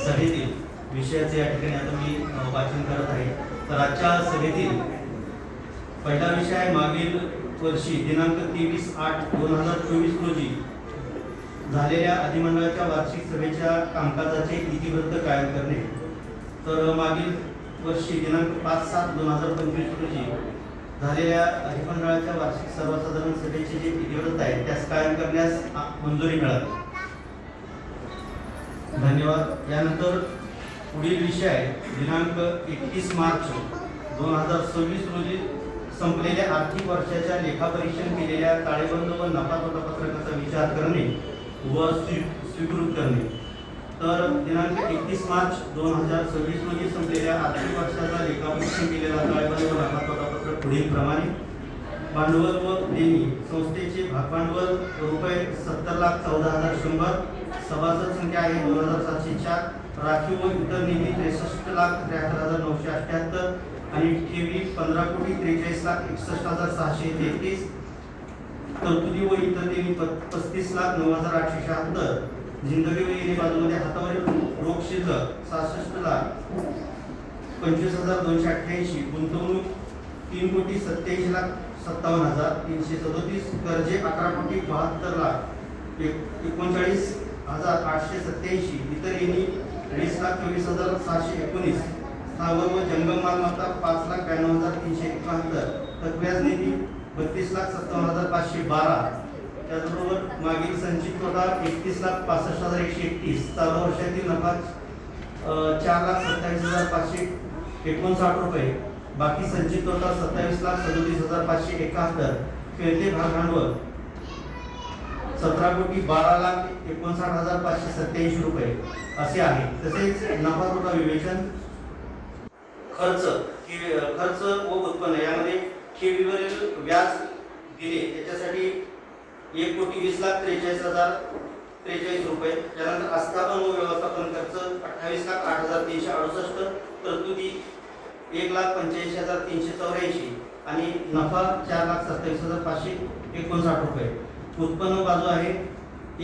सभेतील विषयाचे या ठिकाणी आता मी वाचन करत आहे। तर आजच्या सभेतील पहिला विषय आहे मागील वर्षी दिनांक 23/8/2024 रोजी झालेल्या अधिमंडळाच्या वार्षिक सभेच्या कामकाजाचे इतिवृत्त कायम करणे। तर मागील वर्षी दिनांक 5/7/2025 रोजी झालेल्या अधिमंडळाच्या वार्षिक सर्वसाधारण सभेचे जे इतिवृत्त आहे त्यास कायम करण्यास मंजुरी मिळाली। धन्यवाद। यानंतर पुढील विषय आहे दिनांक 21 मार्च 2026 रोजी संपलेल्या आर्थिक वर्षाच्या लेखापरीक्षण केलेल्या ताळेबंद व नफा तोटा पत्रकाचा विचार करणे व स्वीकृत करणे। तर दिनांक 21 मार्च 2026 रोजी संपलेल्या आर्थिक वर्षाचा लेखापरीक्षण केलेला ताळेबंद व नफा तोटा पत्रक पुढील प्रमाणे: भांडवल व देणी संस्थेचे भागभांडवल ₹70,14,100, सभासद संख्या आहे 2704, राखीव व इतर निधी 63,73,978 आणि ठेवी 15,43,61,633, तरतुदी व इतर देणी 35,09,876, जिंदगी व येणे बाजूमध्ये हातावरील रोख शिल्लक 66,25,288, गुंतवणूक 3,87,57,337, कर्जे 18,72,39,887, इतर येणी 20,24,719, स्थावर व जंगम मालमत्ता 5,92,371, थकव्याज निधी 32,57,512, त्याचबरोबर मागील संचित तोटा 31,65,131, चालू वर्षातील नफा 4,27,559 रुपये, बाकी संचित तोटा 27,37,571, खेळते भागभांडवल 17,12,59,587 रुपये असे आहे। तसेच नफा तोटा विवेचन खर्च व उत्पन्न यामध्ये ठेवीवरील व्याज दिले त्याच्यासाठी 1,20,43,043 रुपये, त्यानंतर आस्थापन व व्यवस्थापन खर्च 28,08,368, तरतुदी 1,85,384 आणि नफा 4,27,559 रुपये। उत्पन्न बाजू आहे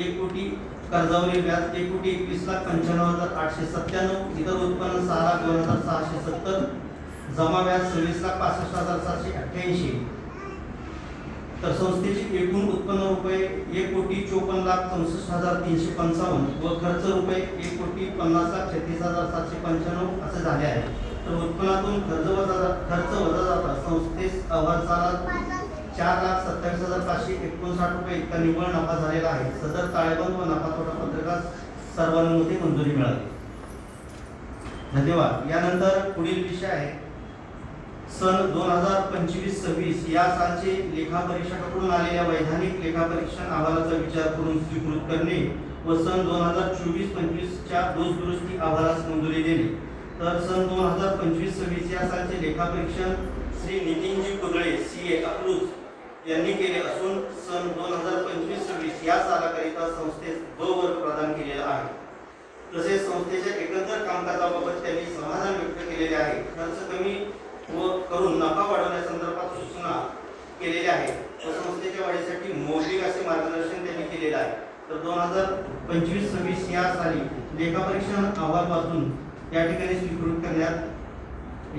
1 कोटी, कर्जावरील व्याज 1,20,95,897, इतर उत्पन्न 6,02,670, जमा व्याज 26,65,788, तर संस्थेचे एकूण उत्पन्न रुपये 1,54,64,355 व खर्च रुपये 1,50,36,795 असे झाले आहे। तर उत्पन्नातून खर्च वजा जाता संस्थेस अहवाल 4,27,559 रुपये इतका निव्वळ नफा झालेला आहे। सदर ताळेबंद व नफा तोटा पत्रकास सर्वानुमते मंजुरी मिळाली। धन्यवाद। यानंतर पुढील विषय आहे सन 2025-26 या सालचे लेखापरीक्षकाकडून आलेल्या वैधानिक लेखापरीक्षण अहवालाचा विचार करून स्वीकृत करणे व सन 2024-25 च्या दोषदुरुस्ती अहवालास मंजुरी देणे। तर सन 2025-26 या सालचे लेखापरीक्षण श्री नितीनजी कुदळे CA अकलूज यांनी केले असून सन 2025-26 या सालाकरिता संस्थेस ब वर्ग प्रदान केलेला आहे। तसेच संस्थेच्या एकंदर कामकाजाबाबत त्यांनी समाधान व्यक्त केलेले आहे। खर्च कमी व करून नफा वाढवण्यासंदर्भात सूचना केलेल्या आहेत व संस्थेच्या वाढीसाठी मौलिक असे मार्गदर्शन त्यांनी केलेले आहे। तर 2025-26 या साली लेखापरीक्षण अहवाल वाचून या ठिकाणी स्वीकृत करण्यात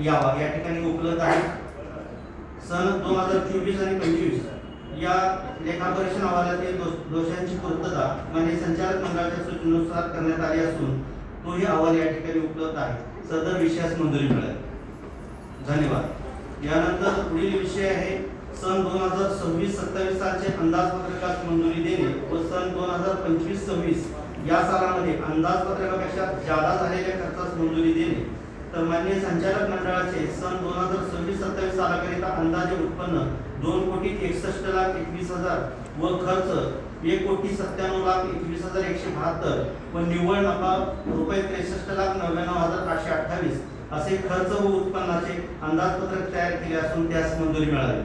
यावा या ठिकाणी उपलब्ध आहे। सन 2024 आणि 25 या लेखापरीक्षण अहवालातील दोषांची पूर्तता म्हणजे संचालक मंडळाच्या सूचनेनुसार करण्यात आली असून तोही अहवाल या ठिकाणी उपलब्ध आहे। सदर विषयास मंजुरी मिळाली। धन्यवाद। यानंतर पुढील विषय आहे सन 2026-27 सालचे अंदाजपत्रकास मंजुरी देणे व सन 2025-26 या सालामध्ये अंदाजपत्रकापेक्षा जादा झालेल्या खर्चास मंजुरी देणे। तर माननीय संचालक मंडळाचे सन 2026-27 सालाकरिता अंदाजे उत्पन्न 2,61,21,000 व खर्च 1,97,21,172 व निव्वळ नफा ₹63,99,828 असे खर्च व उत्पन्नाचे अंदाजपत्रक तयार केले असून त्यास मंजुरी मिळाली।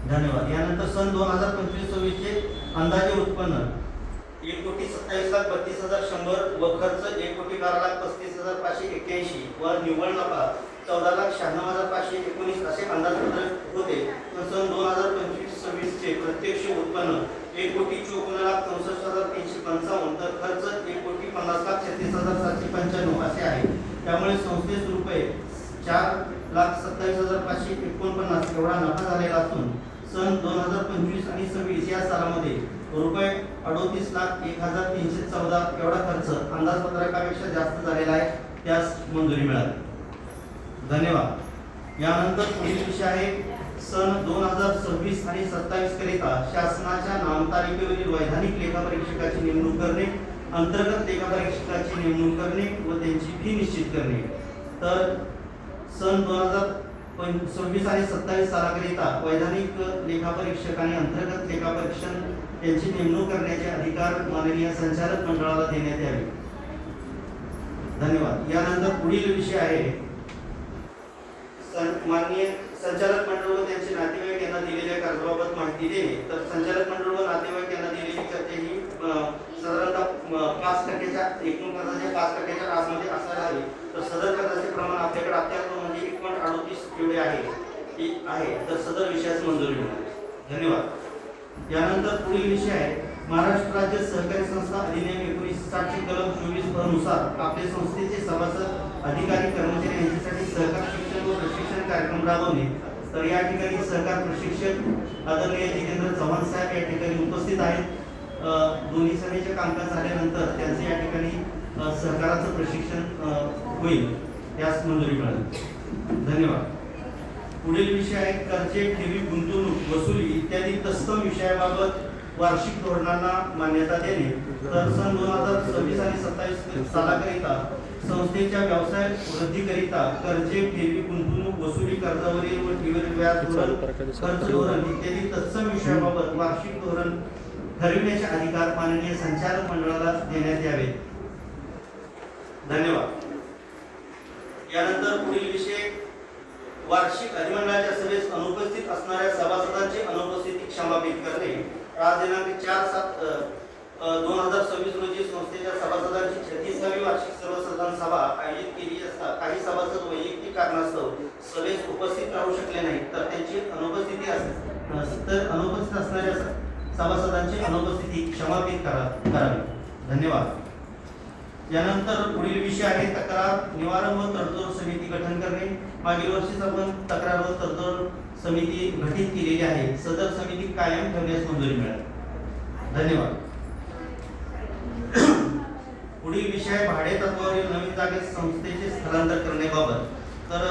धन्यवाद। यानंतर सन 2025-26 चे अंदाजे उत्पन्न 1,27,32,100 व खर्च 1,12,35,581 व निव्वळ नफा 14,96,519 असे अंदाजपत्रक होते। सन 2025-26 चे प्रत्यक्ष उत्पन्न 1,54,64,355 तर खर्च 1,50,36,795 त्यामुळे संस्थेस रुपये 4,27,549 एवढा नफा झालेला असून सन 2025 आणि 26 या सालामध्ये रुपये 38,01,314 एवढा खर्च अंदाजपत्रकापेक्षा जास्त झालेला आहे, त्यास मंजुरी मिळाली. धन्यवाद. यानंतर पुढील विषय आहे सन 2026 आणि 27 करिता शासनाच्या नामतालिकेवरील वैधानिक लेखापरीक्षकाची नेमणूक करणे, अंतर्गत लेखापरीक्षकाची नेमणूक करणे व त्यांची फी निश्चित करणे. तर सन 2026 आणि 27 सालाकरिता वैधानिक लेखापरीक्षक आणि अंतर्गत लेखापरीक्षण यांची नेमणूक करण्याचे अधिकार माननीय संचालक मंडळाला देण्यात यावे. धन्यवाद. यानंतर पुढील विषय आहे माननीय संचालक मंडळ व त्यांचे नातेवाईक यांना दिलेल्या कर्जाबाबत माहिती देणे. तर संचालक मंडळ व नातेवाईक यांना दिलेली कर्ज ही साधारणतः 5% एकूण कर्जाच्या 5% आसमध्ये असायला हवी. तर सदर कर्जाचे प्रमाण आपल्याकडे अत्यावश्यक म्हणजे 1.38 एवढे आहे. तर सदर विषयास मंजुरी मिळाली. धन्यवाद. यानंतर पुढील विषय आहे महाराष्ट्र राज्य सहकारी संस्था अधिनियम 1960 ची कलम 24 ब नुसार आपल्या संस्थेचे सभासद अधिकारी कर्मचारी यांच्यासाठी सहकार शिक्षण व प्रशिक्षण कार्यक्रम राबवणे. तर या ठिकाणी सहकार प्रशिक्षक आदरणीय जितेंद्र चव्हाण साहेब या ठिकाणी उपस्थित आहेत. दोन्ही सभेचे कामकाज झाल्यानंतर त्यांचे या ठिकाणी सहकाराचं प्रशिक्षण होईल, त्यास मंजुरी मिळाली. धन्यवाद. पुढील विषय आहे कर्जे, ठेवी, गुंतवणूक, वसुली इत्यादी तत्सम विषयाबाबत वार्षिक धोरणांना मान्यता देणे. तर सन 2026 आणि 27 सालाकरिता संस्थेच्या व्यवसाय वृद्धीकरिता कर्जे, ठेवी, गुंतवणूक, वसुली, कर्जावरील व ठेवीवरील व्याज धोरण, खर्च धोरण इत्यादी तत्सम विषयाबाबत वार्षिक धोरण ठरविण्याचे अधिकार माननीय संचालक मंडळाला देण्यात यावे. धन्यवाद. यानंतर पुढील विषय वार्षिक अधिमंडळाच्या सभेस अनुपस्थित असणाऱ्या सभासदांची अनुपस्थिती क्षमापित करणे. आज दिनांक 4/7/2026 रोजी संस्थेच्या सभासदांची 36वी वार्षिक सर्वसाधारण सभा आयोजित केली असता काही सभासद वैयक्तिक कारणास्तव सभेस उपस्थित राहू शकले नाहीत. तर त्यांची अनुपस्थिती अनुपस्थित असणाऱ्या सभासदांची अनुपस्थिती क्षमापित करावी. धन्यवाद. यानंतर पुढील विषय आहे तक्रार निवारण व तडजोड समिती गठन करणे. मागील वर्षीच आपण तक्रार व तडजोड समिती गठीत केलेली आहे. सदर समिती कायम ठेवण्यास मंजुरी मिळाली. धन्यवाद. पुढील विषय भाडे तत्वावरील नवीन जागेत संस्थेचे स्थलांतर करण्याबाबत. तर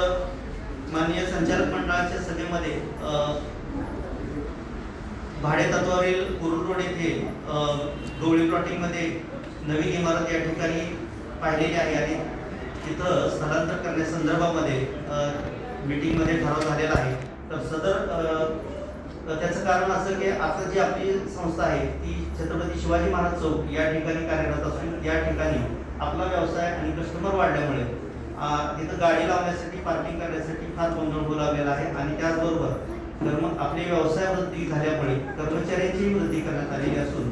माननीय संचालक मंडळाच्या सभेमध्ये भाडे तत्वावरील कुरुल रोड येथे गवळी प्लॉटिंग मध्ये नवीन इमारत या ठिकाणी पाहिलेली आहे आणि तिथं स्थलांतर करण्यासंदर्भामध्ये मीटिंगमध्ये ठराव झालेला आहे. तर सदर त्याचं कारण असं की आता जी आपली संस्था आहे ती छत्रपती शिवाजी महाराज चौक या ठिकाणी कार्यरत असून या ठिकाणी आपला व्यवसाय आणि कस्टमर वाढल्यामुळे तिथं गाडी लावण्यासाठी पार्किंग करण्यासाठी फार गोंधळ होऊ लागलेला आहे. आणि त्याचबरोबर आपले व्यवसाय वृद्धी झाल्यामुळे कर्मचाऱ्यांची वृद्धी करण्यात आलेली असून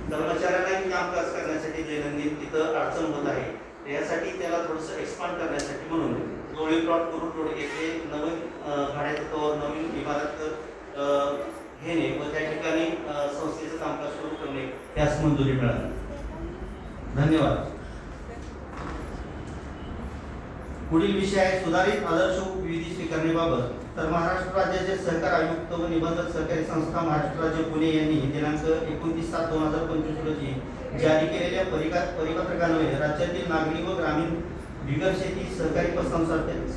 कर्मचाऱ्यांना कामकाज करण्यासाठी दैनंदिन तिथं अडचण होत आहे. यासाठी त्याला थोडंसं एक्सपांड करण्यासाठी म्हणून गवळी प्लॉट कुरुल रोड येथे नवीन भाड्यातत्वावर नवीन इमारत घेणे व त्या ठिकाणी संस्थेचं कामकाज सुरू करणे यास मंजुरी मिळाली. धन्यवाद. पुढील विषय आहे सुधारित आदर्श विधी स्वीकारण्याबाबत. तर महाराष्ट्र राज्याचे सहकार आयुक्त व निबंधक सहकारी संस्था महाराष्ट्र राज्य पुणे यांनी दिनांक 29/7/2025 रोजी जारी केलेल्या परिपत्रकान्वये राज्यातील नागरी व ग्रामीण बिगर शेती सहकारी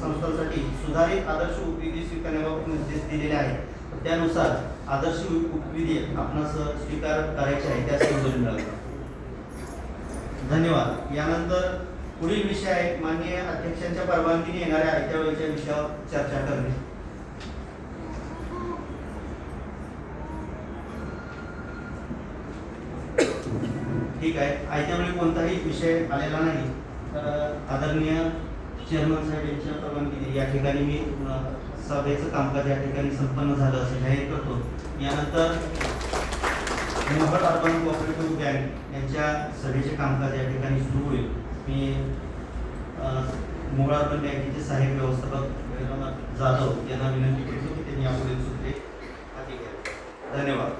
संस्थांसाठी सुधारित आदर्श उपविधी स्वीकारण्याबाबत निर्देश दिलेले आहेत. त्यानुसार आदर्श उपविधी आपणास स्वीकार करायचे आहे, त्यास मंजुरी मिळाली. धन्यवाद. यानंतर पुढील विषय आहे माननीय अध्यक्षांच्या परवानगीने येणाऱ्या आयत्या वेळेच्या विषयावर चर्चा करणे. ठीक आहे. आयत्या वेळी कोणताही विषय आलेला नाही. तर आदरणीय चेअरमन साहेब यांच्या परवानगीने या ठिकाणी मी सभेचं कामकाज या ठिकाणी संपन्न झालं असं जाहीर करतो. यानंतर मोहोळ अर्बन कोऑपरेटिव्ह बँक यांच्या सभेचे कामकाज या ठिकाणी सुरू होईल. मी मोहोळ अर्बन बँकेचे सहाय्यक व्यवस्थापक जाधव यांना विनंती करतो की त्यांनी यापुढील सूत्रे हाती घ्यावी. धन्यवाद.